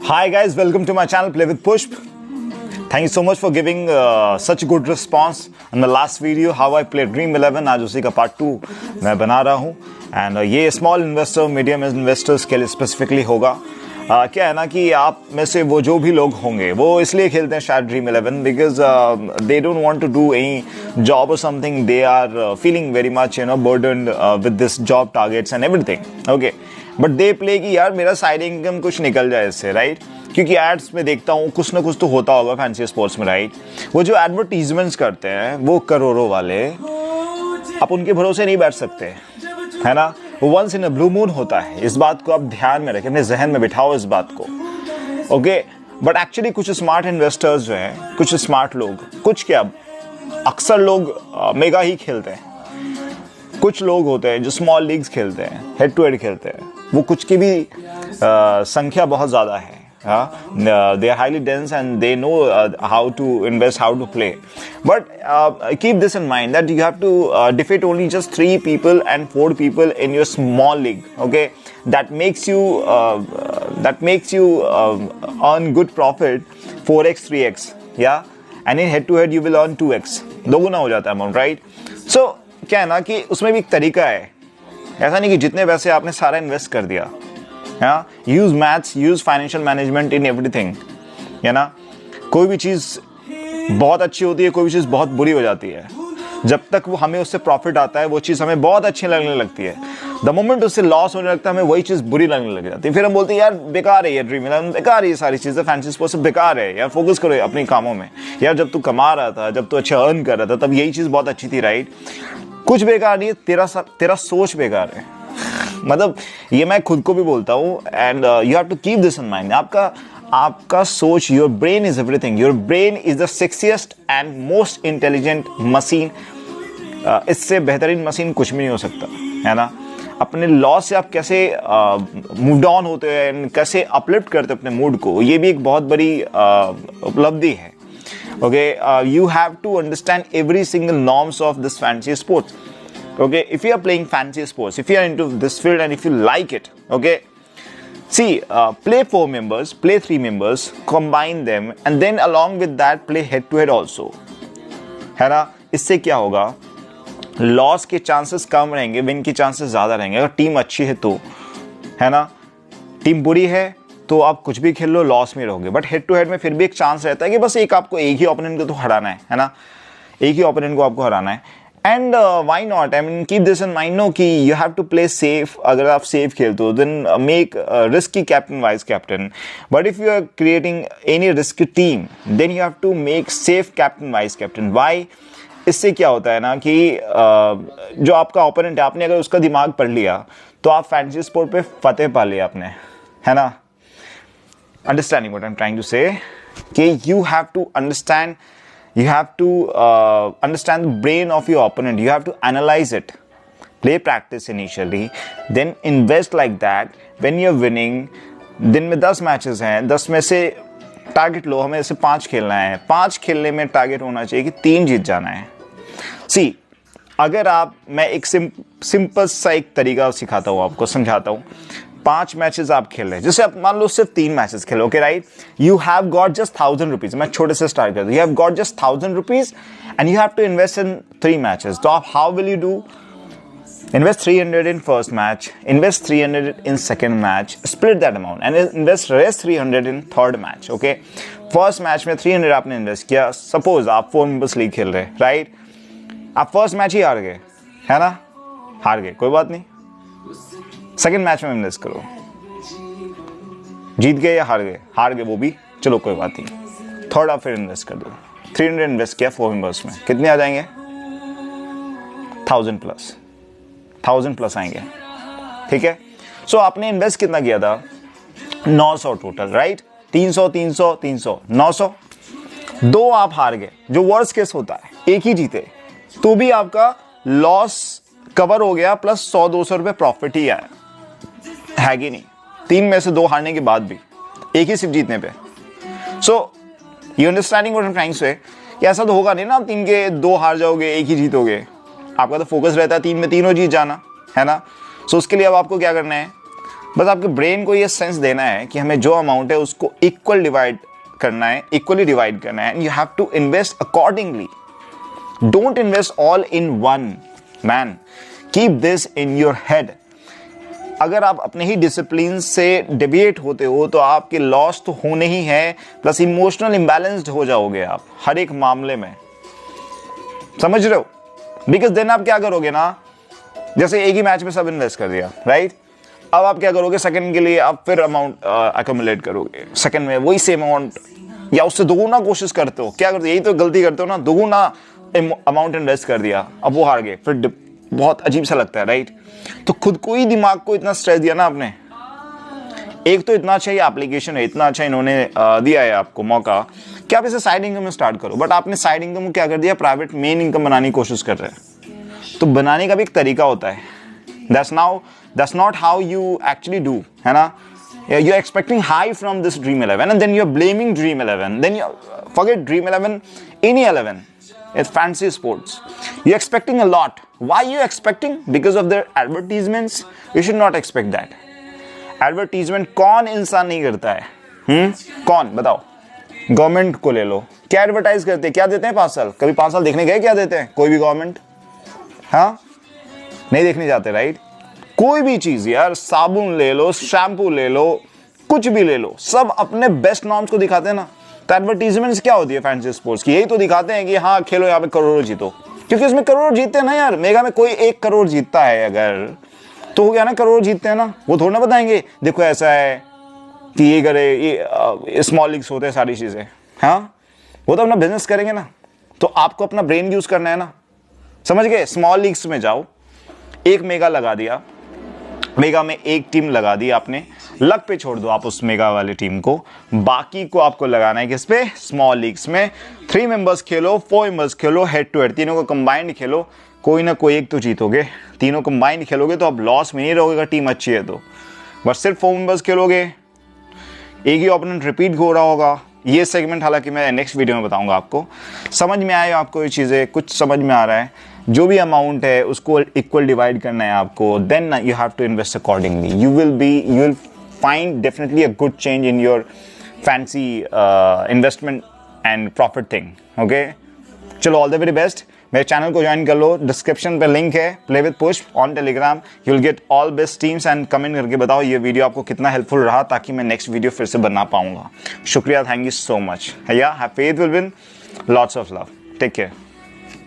Hi guys, welcome to my channel Play with Pushp. Thank you so much for giving such a good response on the last video how I played Dream 11. आज उसी का part 2 मैं बना रहा हूँ and ये small investor medium investors के लिए स्पेसिफिकली होगा। क्या है ना कि आप में से वो जो भी लोग होंगे वो इसलिए खेलते हैं शायद dream 11 because they don't want to do any job और something, they are feeling very much burdened with this job targets and everything. Okay, but they play कि यार मेरा साइड इनकम कुछ निकल जाए इससे, राइट? क्योंकि एड्स में देखता हूँ कुछ ना कुछ तो होता होगा फैंसी स्पोर्ट्स में, राइट? वो जो एडवर्टीजमेंट्स करते हैं वो करोड़ों वाले, आप उनके भरोसे नहीं बैठ सकते, है ना? वो once in a blue moon होता है, इस बात को आप ध्यान में रखें, अपने जहन में बिठाओ इस बात को। ओके, बट एक्चुअली कुछ स्मार्ट इन्वेस्टर्स जो हैं, कुछ स्मार्ट लोग, कुछ क्या अक्सर लोग मेगा ही खेलते हैं, कुछ लोग होते हैं जो स्मॉल लीग्स खेलते हैं, हेड टू हेड खेलते हैं, वो कुछ की भी संख्या बहुत ज़्यादा है। They are highly dense and they know how to invest, how to play. But keep this in mind that you have to defeat only just 3 people and 4 people in your small league. Okay, that makes you earn good profit 4x 3x. Yeah, and in head to head you will earn 2x. दोगुना हो जाता है amount, right? सो क्या है ना कि उसमें भी एक तरीका है, ऐसा नहीं कि जितने पैसे आपने सारा इन्वेस्ट कर दिया। Use maths, use financial management in everything, है ना? कोई भी चीज़ बहुत अच्छी होती है, कोई भी चीज़ बहुत बुरी हो जाती है। जब तक वो हमें उससे प्रॉफिट आता है वो चीज़ हमें बहुत अच्छी लगने लगती है, द मोमेंट उससे लॉस होने लगता है हमें वही चीज़ बुरी लगने लग जाती है। फिर हम बोलते हैं यार बेकार है ये ड्रीम 11, बेकार है ये सारी चीज़ें, फैंसी स्पोर्ट्स बेकार है यार, फोकस करो अपने कामों में। यार जब तू कमा रहा था, जब तू अच्छे अर्न कर रहा था, तब यही चीज़ बहुत अच्छी थी, राइट? कुछ बेकार नहीं है, तेरा सोच बेकार है। मतलब ये मैं खुद को भी बोलता हूँ and you have to keep this in mind. आपका सोच, your brain is everything, your brain is the sexiest and most intelligent machine. इससे बेहतरीन मशीन कुछ भी नहीं हो सकता, है ना? अपने लॉस से आप कैसे मूव डाउन होते हैं, कैसे अपलिफ्ट करते हैं अपने मूड को, ये भी एक बहुत बड़ी उपलब्धि है। Okay, you have to understand every single norms of this fancy sports. Okay, if you are playing fancy sports, if you are into this field and if you like it, okay, see, play 4 members, play 3 members, combine them and then along with that play head to head also, है ना? इससे क्या होगा, loss के chances कम रहेंगे, win के chances ज़्यादा रहेंगे। अगर टीम अच्छी है तो, है ना? टीम बुरी है तो आप कुछ भी खेल लो, लॉस में रहोगे। बट हेड टू हेड में फिर भी एक चांस रहता है कि बस आपको एक ही ओपोनेंट को तो हराना है ना? एक ही ओपोनेंट को आपको हराना है। And why not, I mean keep this in mind no कि you have to play safe. अगर आप सेफ खेलते हो then make risky captain vice captain, but if you are creating any risky team then you have to make safe captain vice captain. Why? इससे क्या होता है ना कि जो आपका ओपोनेंट है, आपने अगर उसका दिमाग पढ़ लिया तो आप फैंसी स्पोर्ट पे फतेह पा लिया आपने, है ना? Understanding what I'm trying to say, कि you have to understand the brain of your opponent. You have to analyze it, play practice initially, then invest like that. When you're winning, दिन में 10 matches हैं, 10 में से target लो, हमें ऐसे 5 खेलना है, 5 खेलने में टारगेट होना चाहिए कि 3 जीत जाना है। सी, अगर मैं एक सिंपल सा एक तरीका सिखाता हूँ, आपको समझाता हूँ। 5 मैचेस आप खेल रहे हैं, जैसे आप मान लो सिर्फ 3 मैचेस खेलो, okay, right? You have got just 1000 rupees. मैं छोटे से स्टार्ट करता हूं। You have got just 1000 rupees and you have to invest in 3 matches. तो आप how will you do? Invest 300 in first match, invest 300 in second match, split that amount and invest rest 300 in third match. Okay, first match में 300 आपने invest किया। Suppose आप 4 members league खेल रहे हैं, right? आप फर्स्ट मैच ही हार गए, है ना? हार गए, कोई बात नहीं, सेकेंड मैच में इन्वेस्ट करो। जीत गए या हार गए वो भी चलो कोई बात नहीं, थर्ड आप फिर इन्वेस्ट कर दो। 300 इन्वेस्ट किया 4 मेंबर्स में, कितने आ जाएंगे? 1000 प्लस आएंगे, ठीक है? सो आपने इन्वेस्ट कितना किया था? 900 टोटल, राइट? 300 300 300 900। 2 आप हार गए, जो वर्स्ट केस होता है, एक ही जीते तो भी आपका लॉस कवर हो गया, प्लस 100-200 रुपए प्रॉफिट ही आया, है कि नहीं? 3 में से 2 हारने के बाद भी, एक ही सिर्फ जीतने पे। So you understanding what I am trying to say? ऐसा तो होगा नहीं ना, 3 के 2 हार जाओगे, एक ही जीतोगे। आपका तो फोकस रहता है 3 में तीनों जीत जाना, है ना? सो उसके लिए अब आपको क्या करना है? बस आपके ब्रेन को ये सेंस देना है कि हमें जो अमाउंट है उसको इक्वली डिवाइड करना है and you have to invest accordingly. Don't invest all in one man. Keep this in your head. अगर आप अपने ही डिसिप्लिन से डेविएट होते हो तो आपके लॉस तो होने ही है, प्लस इमोशनल इम्बैलेंस्ड हो जाओगे आप हर एक मामले में. समझ रहे हो? बिकॉज देन आप क्या करोगे ना, जैसे एक ही मैच में सब इन्वेस्ट कर दिया, राइट? अब आप क्या करोगे, सेकंड के लिए आप फिर अमाउंट अक्यूमुलेट करोगे, सेकंड में वही सेम अमाउंट या उससे दोगुना कोशिश करते हो. क्या करते हो? यही तो गलती करते हो ना, दोगुना अमाउंट इन्वेस्ट कर दिया, अब वो हार गए, फिर बहुत अजीब सा लगता है, राइट? तो खुद को ही दिमाग को इतना स्ट्रेस दिया ना आपने. एक तो इतना अच्छा ये एप्लीकेशन है, इतना अच्छा इन्होंने दिया है आपको मौका कि आप इसे साइड इनकम में स्टार्ट करो, बट आपने साइड इनकम को क्या कर दिया, प्राइवेट मेन इनकम बनाने की कोशिश कर रहे हैं. तो बनाने का भी एक तरीका होता है. That's not how you actually do, है ना? You're expecting high from this Dream 11 and then you're blaming Dream 11. Then you forget Dream 11, any 11. It's fancy sports. You're expecting a lot. Why are you expecting? Because of their advertisements. You should not expect that. Advertisement कौन इंसान नहीं करता है? कौन बताओ? Government को ले लो, क्या एडवर्टाइज करते हैं, क्या देते हैं 5 साल? कभी 5 साल देखने गए क्या देते हैं कोई भी गवर्नमेंट? हाँ, नहीं देखने जाते, राइट? कोई भी चीज यार, साबुन ले लो, शैम्पू ले लो, कुछ भी ले लो, सब अपने बेस्ट नॉर्म्स को दिखाते हैं ना. तो एडवर्टीजमेंट्स क्या होती है फैंसी स्पोर्ट्स की? यही तो दिखाते हैं कि हाँ खेलो यहाँ पे करोड़ों जीतो, क्योंकि उसमें करोड़ जीतते हैं ना यार. मेगा में कोई 1 करोड़ जीतता है अगर, तो हो गया ना, करोड़ जीतते हैं ना. वो थोड़ा ना बताएंगे देखो ऐसा है कि ये करे, ये स्मॉल लीग्स होते हैं सारी चीजें. हाँ, वो तो अपना बिजनेस करेंगे ना. तो आपको अपना ब्रेन यूज करना है ना, समझ गए? स्मॉल लीग्स में जाओ, एक मेगा लगा दिया, मेगा में एक टीम लगा दी आपने, लक पे छोड़ दो आप उस मेगा वाली टीम को, बाकी को आपको लगाना है किस पे? स्मॉल लीग्स में. 3 members Khelo, 4 members Khelo, head to head, तीनों को कंबाइंड खेलो, कोई ना कोई एक तो जीतोगे. तीनों कंबाइंड खेलोगे तो आप लॉस में नहीं रहोगे, टीम अच्छी है तो. बस सिर्फ 4 मेंबर्स खेलोगे, एक ही ओपोनेंट रिपीट हो रहा होगा. ये सेगमेंट हालांकि मैं नेक्स्ट वीडियो में बताऊंगा आपको. समझ में आए आपको ये चीज़ें? कुछ समझ में आ रहा है? जो भी अमाउंट है उसको इक्वल डिवाइड करना है आपको. Then you have to invest accordingly. You will find definitely a good change in your fancy investment and profit thing. Okay, चलो, ऑल द वेरी बेस्ट. मेरे चैनल को ज्वाइन कर लो, डिस्क्रिप्शन पे लिंक है, play with Pushp on Telegram. You will get all best teams and comment करके बताओ ये वीडियो आपको कितना हेल्पफुल रहा, ताकि मैं नेक्स्ट वीडियो फिर से बना पाऊंगा. शुक्रिया, thank you so much. Have faith will win. Lots of love. Take care.